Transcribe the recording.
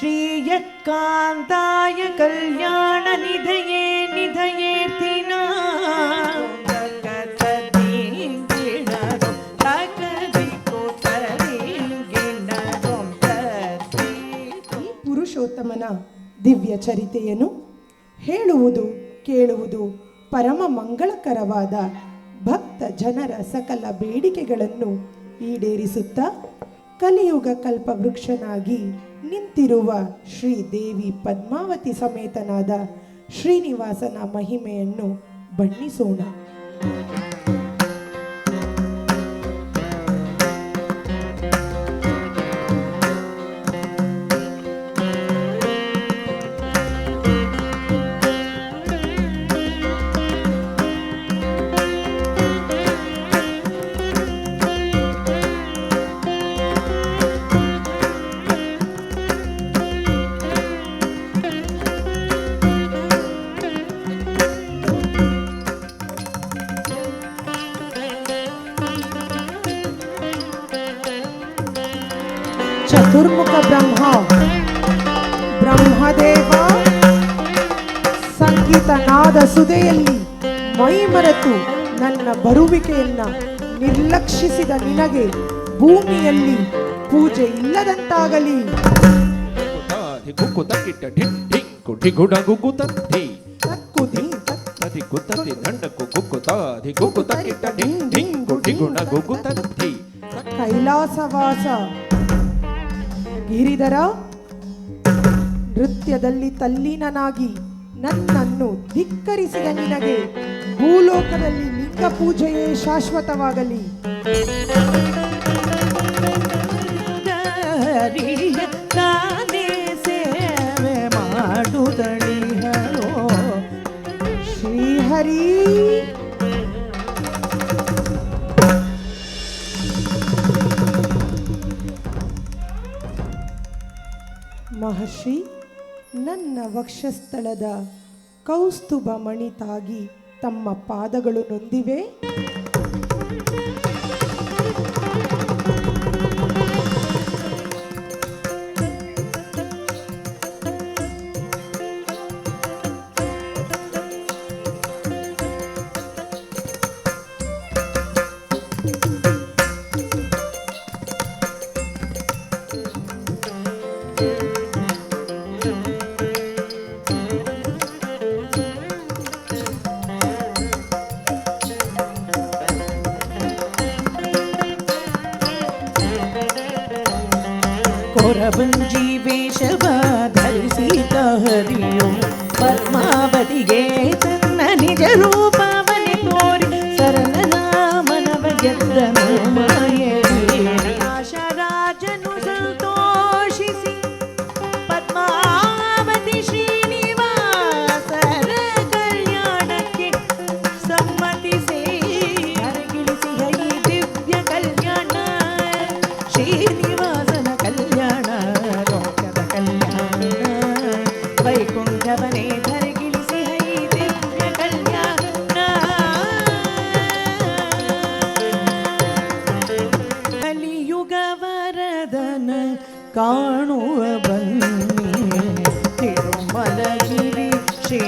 ಶ್ರೀಯಕಾಂತಾಯ ಕಲ್ಯಾಣ ನಿಧಯೇ ನಿಧಯೇತಿನ ಪುರುಷೋತ್ತಮನ ದಿವ್ಯ ಚರಿತೆಯನ್ನು ಹೇಳುವುದು ಕೇಳುವುದು ಪರಮ ಮಂಗಳಕರವಾದ ಭಕ್ತ ಜನರ ಸಕಲ ಬೇಡಿಕೆಗಳನ್ನು ಈಡೇರಿಸುತ್ತಾ ಕಲಿಯುಗ ಕಲ್ಪವೃಕ್ಷನಾಗಿ ನಿಂತಿರುವ ಶ್ರೀದೇವಿ ಪದ್ಮಾವತಿ ಸಮೇತನಾದ ಶ್ರೀನಿವಾಸನ ಮಹಿಮೆಯನ್ನು ಬಣ್ಣಿಸೋಣ. ಚತುರ್ಮುಖ ಬ್ರಹ್ಮದೇವ ಸಂಗೀತನಾದ ಸುದೆಯಲ್ಲಿ ಮೈಮರೆತು ನನ್ನ ಬರುವಿಕೆಯನ್ನ ನಿರ್ಲಕ್ಷಿಸಿದ ನಿನಗೆ ಭೂಮಿಯಲ್ಲಿ ಪೂಜೆ ಇಲ್ಲದಂತಾಗಲಿ. ಕೈಲಾಸವಾಸ ಗಿರಿಧರ ನೃತ್ಯದಲ್ಲಿ ತಲ್ಲೀನನಾಗಿ ನನ್ನನ್ನು ಧಿಕ್ಕರಿಸಿದ ನಿನಗೆ ಭೂಲೋಕದಲ್ಲಿ ಲಿಂಗ ಪೂಜೆಯೇ ಶಾಶ್ವತವಾಗಲಿ. ಸೇವೆ ಮಾಡುತ್ತಲೋ ಶ್ರೀಹರಿ. ಮಹರ್ಷಿ, ನನ್ನ ವಕ್ಷಸ್ಥಳದ ಕೌಸ್ತುಭ ಮಣಿ ತಾಗಿ ತಮ್ಮ ಪಾದಗಳು ನೊಂದಿವೆ. ಕೊರವಂಜಿ ವೇಷವ ಧರಿಸಿದ ಹರಿಯು ಪದ್ಮಾವತಿಗೆ ತನ್ನ ನಿಜ ರೂಪವನೆ ತೋರಿ ಸರಳ ಮನವ ಗೆದ್ದನು ಮಾಯವಿ. ಆಶರಾಜನು ಸಂತೋಷಿಸಿ ಪದ್ಮಾವತಿ ಶ್ರೀನಿವಾಸರ ಕಲ್ಯಾಣಕ್ಕೆ ಸಮ್ಮತಿಸಿ ಅರಗಿಳಿಸಿ ಈ ದಿವ್ಯ ಕಲ್ಯಾಣ. ಶ್ರೀನಿವಾಸನ ಕಲ್ಯಾಣ ಲೋಕದ ಕಲ್ಯಾಣ ವೈಕುಂಠವನೇ ಧರೆಗಿಳಿಸಿ ಈ ದಿವ್ಯ ಕಲ್ಯಾಣ. ಕಲಿಯುಗ ವರದನ ಕಾಣುವ ಬನ್ನಿ ತಿರುಮಲಗಿರಿ ಶ್ರೀ